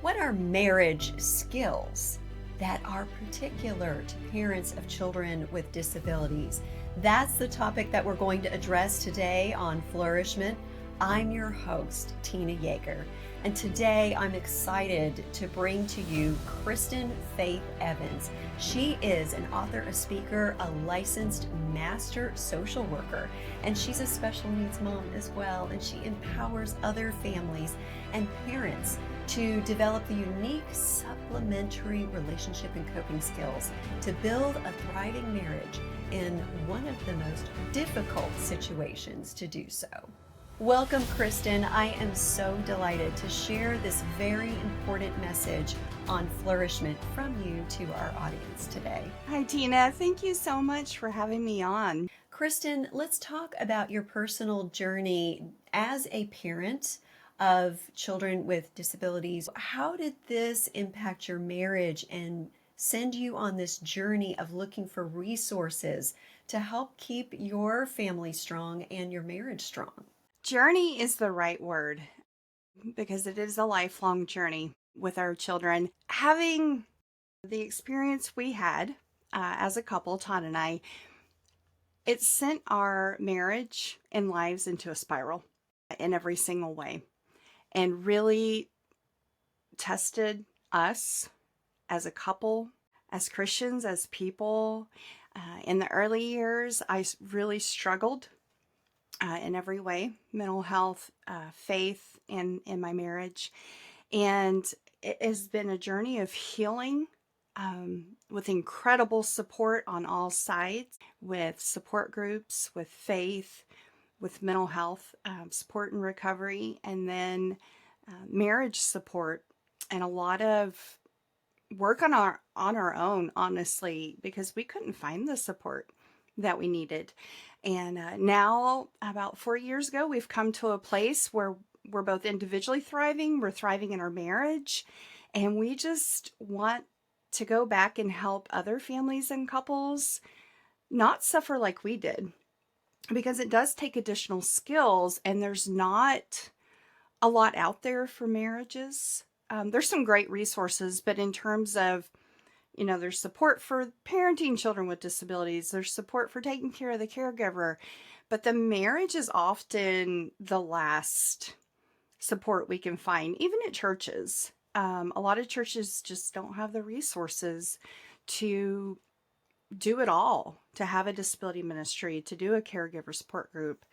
What are marriage skills that are particular to parents of children with disabilities? That's the topic that we're going to address today on Flourish-Meant. I'm your host, Tina Yeager, and today I'm excited to bring to you Kristen Faith Evans. She is an author, a speaker, a licensed master social worker, and she's a special needs mom as well, and she empowers other families and parents to develop the unique supplementary relationship and coping skills to build a thriving marriage in one of the most difficult situations to do so. Welcome, Kristin. I am so delighted to share this very important message on Flourish-Meant from you to our audience today. Hi, Tina. Thank you so much for having me on. Kristin, let's talk about your personal journey as a parent of children with disabilities. How did this impact your marriage and send you on this journey of looking for resources to help keep your family strong and your marriage strong? Journey is the right word because it is a lifelong journey with our children. Having the experience we had as a couple, Todd and I, it sent our marriage and lives into a spiral in every single way and really tested us as a couple, as Christians, as people. In the early years, I really struggled in every way, mental health, faith, and in my marriage. And it has been a journey of healing with incredible support on all sides, with support groups, with faith, with mental health support and recovery, and then marriage support, and a lot of work on our own, honestly, because we couldn't find the support that we needed. And now, about 4 years ago, we've come to a place where we're both individually thriving, we're thriving in our marriage, and we just want to go back and help other families and couples not suffer like we did, because it does take additional skills, and there's not a lot out there for marriages. There's some great resources, but in terms of, there's support for parenting children with disabilities, there's support for taking care of the caregiver, but the marriage is often the last support we can find, even at churches. A lot of churches just don't have the resources to do it all, to have a disability ministry, to do a caregiver support group,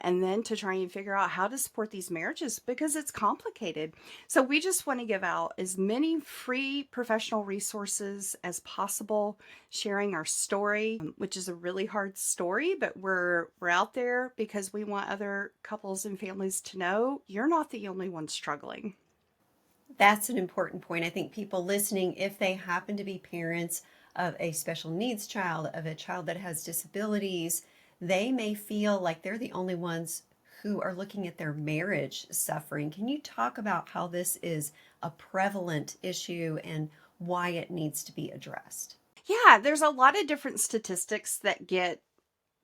and then to try and figure out how to support these marriages, because it's complicated. So we just want to give out as many free professional resources as possible, sharing our story, which is a really hard story, but we're out there because we want other couples and families to know you're not the only one struggling. That's an important point. I think people listening, if they happen to be parents of a special needs child, of a child that has disabilities, they may feel like they're the only ones who are looking at their marriage suffering. Can you talk about how this is a prevalent issue and why it needs to be addressed? Yeah, there's a lot of different statistics that get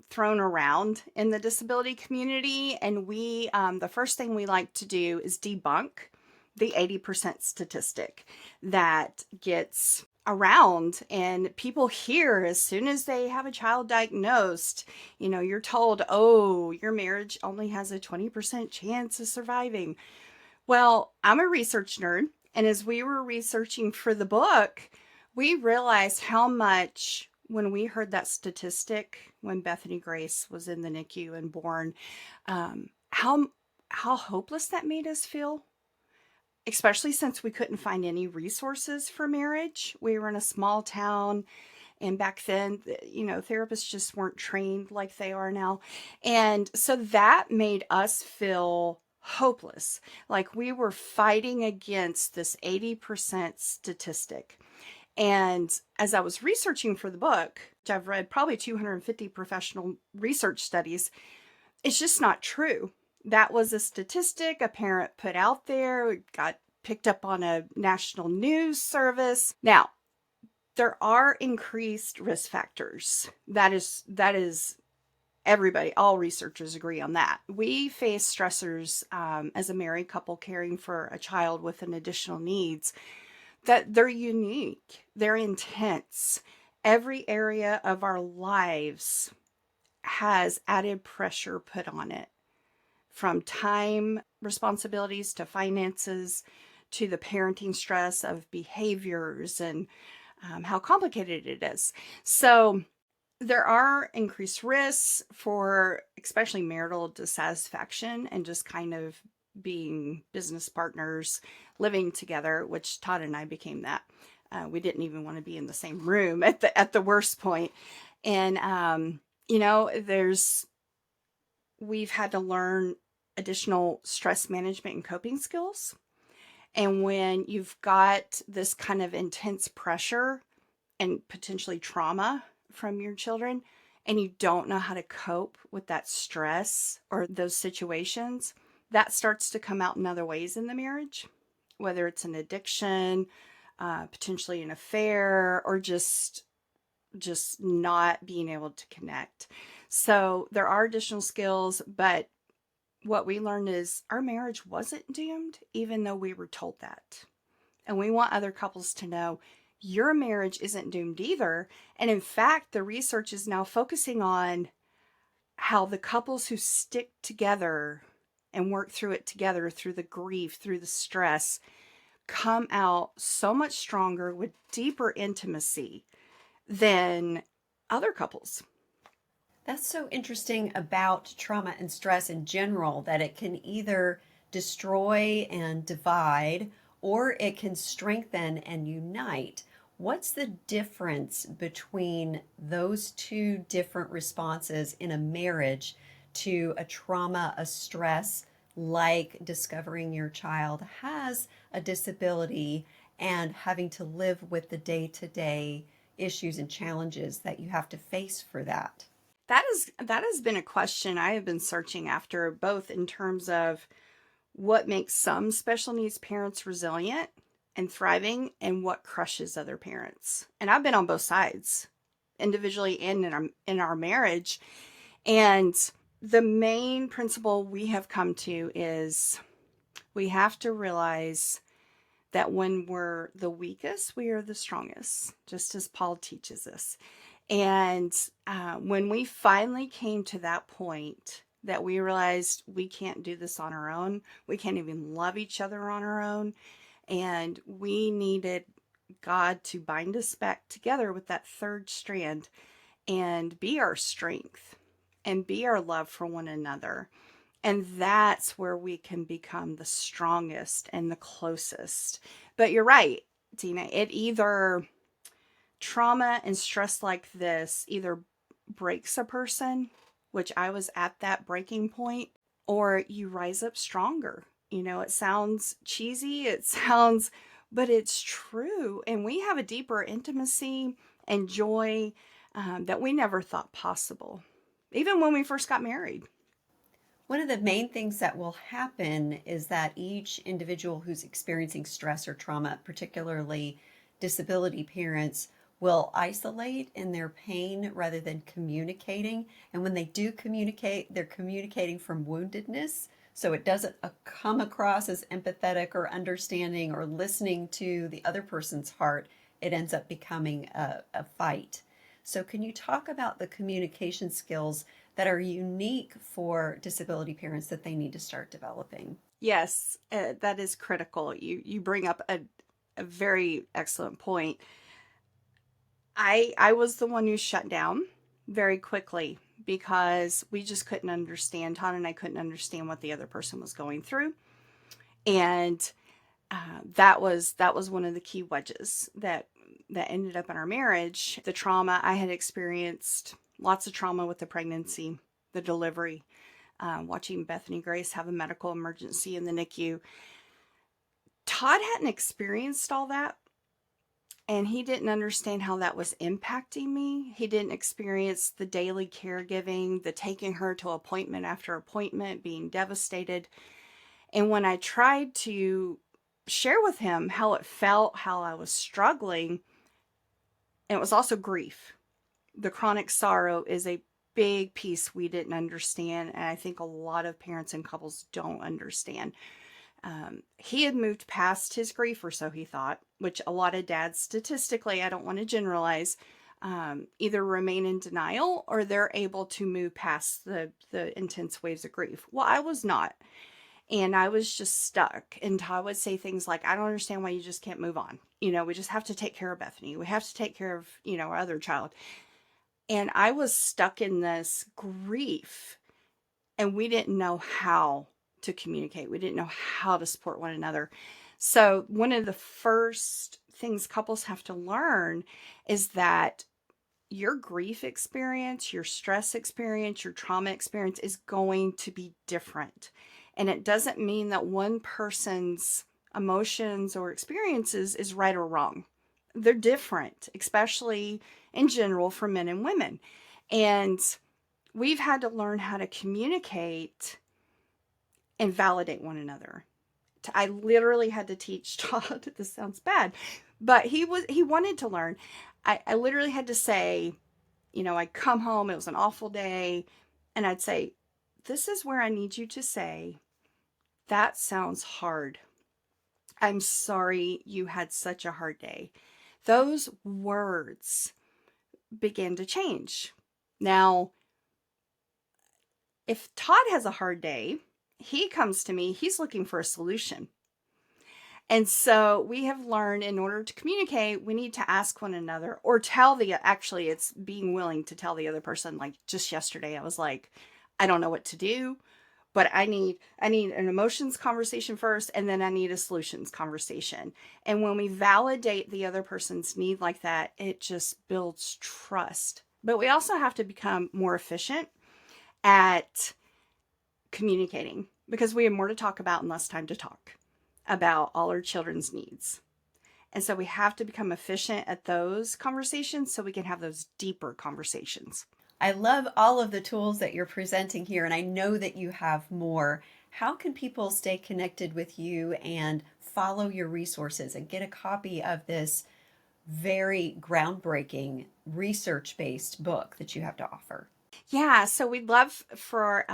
thrown around in the disability community, and we the first thing we like to do is debunk the 80% statistic that gets around, and people hear as soon as they have a child diagnosed, you're told, oh, your marriage only has a 20% chance of surviving. Well, I'm a research nerd, and as we were researching for the book, we realized how much, when we heard that statistic when Bethany Grace was in the NICU and born, how hopeless that made us feel. Especially since we couldn't find any resources for marriage. We were in a small town, and back then, therapists just weren't trained like they are now. And so that made us feel hopeless, like we were fighting against this 80% statistic. And as I was researching for the book, which I've read probably 250 professional research studies, it's just not true. That was a statistic a parent put out there. It got picked up on a national news service. Now, there are increased risk factors. That is Everybody, all researchers agree on that. We face stressors as a married couple caring for a child with an additional needs that they're unique, they're intense. Every area of our lives has added pressure put on it, from time responsibilities to finances to the parenting stress of behaviors and how complicated it is. So, there are increased risks for especially marital dissatisfaction and just kind of being business partners living together, which Todd and I became that. We didn't even want to be in the same room at the worst point. And there's we've had to learn additional stress management and coping skills. And when you've got this kind of intense pressure and potentially trauma from your children, and you don't know how to cope with that stress or those situations, that starts to come out in other ways in the marriage, whether it's an addiction, potentially an affair, or just not being able to connect. So there are additional skills, but what we learned is our marriage wasn't doomed, even though we were told that. And we want other couples to know your marriage isn't doomed either. And in fact, the research is now focusing on how the couples who stick together and work through it together, through the grief, through the stress, come out so much stronger with deeper intimacy than other couples. That's so interesting about trauma and stress in general, that it can either destroy and divide, or it can strengthen and unite. What's the difference between those two different responses in a marriage to a trauma, a stress, like discovering your child has a disability and having to live with the day-to-day issues and challenges that you have to face for that? That has been a question I have been searching after, both in terms of what makes some special needs parents resilient and thriving, and what crushes other parents. And I've been on both sides, individually and in our marriage. And the main principle we have come to is we have to realize that when we're the weakest, we are the strongest, just as Paul teaches us. And when we finally came to that point that we realized we can't do this on our own, we can't even love each other on our own, and we needed God to bind us back together with that third strand and be our strength and be our love for one another. And that's where we can become the strongest and the closest. But you're right, Tina, it either trauma and stress like this either breaks a person, which I was at that breaking point, or you rise up stronger. It sounds cheesy, but it's true. And we have a deeper intimacy and joy that we never thought possible, even when we first got married. One of the main things that will happen is that each individual who's experiencing stress or trauma, particularly disability parents, will isolate in their pain rather than communicating. And when they do communicate, they're communicating from woundedness. So it doesn't come across as empathetic or understanding or listening to the other person's heart. It ends up becoming a fight. So can you talk about the communication skills that are unique for disability parents that they need to start developing? Yes, that is critical. You bring up a very excellent point. I was the one who shut down very quickly because we just couldn't understand. Todd and I couldn't understand what the other person was going through, and that was one of the key wedges that ended up in our marriage. The trauma I had experienced, lots of trauma with the pregnancy, the delivery, watching Bethany Grace have a medical emergency in the NICU. Todd hadn't experienced all that, and he didn't understand how that was impacting me. He didn't experience the daily caregiving, the taking her to appointment after appointment, being devastated. And when I tried to share with him how it felt, how I was struggling, and it was also grief. The chronic sorrow is a big piece we didn't understand, and I think a lot of parents and couples don't understand. He had moved past his grief, or so he thought, which a lot of dads, statistically, I don't want to generalize, either remain in denial or they're able to move past the intense waves of grief. Well, I was not. And I was just stuck. And Todd would say things like, I don't understand why you just can't move on. We just have to take care of Bethany. We have to take care of, our other child. And I was stuck in this grief, and we didn't know how to communicate. We didn't know how to support one another. So, one of the first things couples have to learn is that your grief experience, your stress experience, your trauma experience is going to be different. And it doesn't mean that one person's emotions or experiences is right or wrong. They're different, especially in general for men and women. And we've had to learn how to communicate and validate one another. I literally had to teach Todd, this sounds bad, but he wanted to learn. I literally had to say, I'd come home, it was an awful day, and I'd say, this is where I need you to say, that sounds hard. I'm sorry you had such a hard day. Those words began to change. Now, if Todd has a hard day, he comes to me, he's looking for a solution. And so we have learned, in order to communicate, we need to ask one another, or actually it's being willing to tell the other person. Like just yesterday, I was like, I don't know what to do, but I need an emotions conversation first, and then I need a solutions conversation. And when we validate the other person's need like that, it just builds trust. But we also have to become more efficient at communicating, because we have more to talk about and less time to talk about all our children's needs. And so we have to become efficient at those conversations so we can have those deeper conversations. I love all of the tools that you're presenting here, and I know that you have more. How can people stay connected with you and follow your resources and get a copy of this very groundbreaking research-based book that you have to offer? Yeah, so we'd love for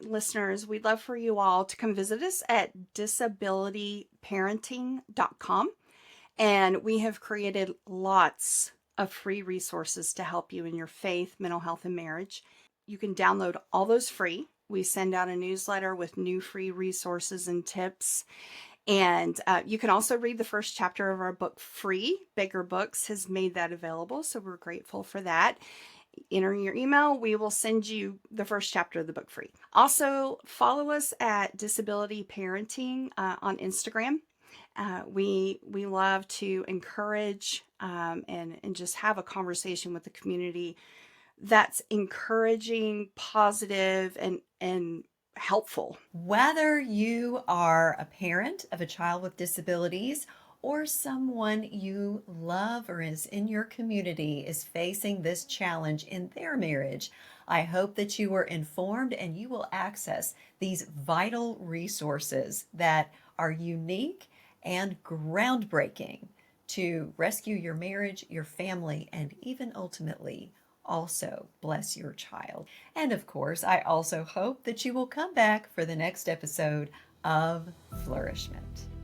listeners, we'd love for you all to come visit us at disabilityparenting.com. And we have created lots of free resources to help you in your faith, mental health, and marriage. You can download all those free. We send out a newsletter with new free resources and tips. And you can also read the first chapter of our book free. Bigger Books has made that available, so we're grateful for that. Enter your email, we will send you the first chapter of the book free. Also, follow us at Disability Parenting on Instagram. We love to encourage and just have a conversation with the community that's encouraging, positive, and helpful. Whether you are a parent of a child with disabilities or someone you love or is in your community is facing this challenge in their marriage, I hope that you were informed and you will access these vital resources that are unique and groundbreaking to rescue your marriage, your family, and even ultimately also bless your child. And of course, I also hope that you will come back for the next episode of Flourish-Meant.